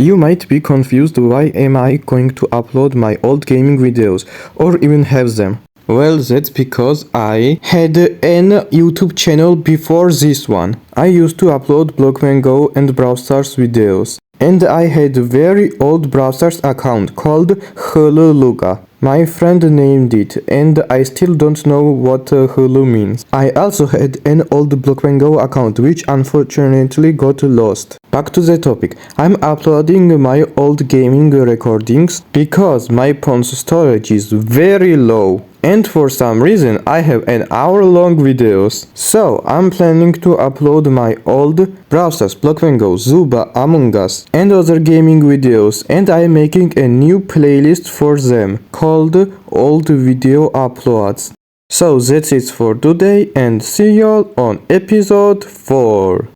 You might be confused why am I going to upload my old gaming videos or even have them. Well, that's because I had an YouTube channel before this one. I used to upload Blockman Go and Brawl Stars videos. And I had a very old Brawl Stars account called Hulu. My friend named it, and I still don't know what Hulu means. I also had an old Blockman Go account, which unfortunately got lost. Back to the topic. I'm uploading my old gaming recordings because my phone's storage is very low. And for some reason I have an hour-long videos. So I'm planning to upload my old Brawl Stars, Blockman Go, Zuba, Among Us and other gaming videos, and I'm making a new playlist for them called Old Video Uploads. So that's it for today, and see y'all on episode 4.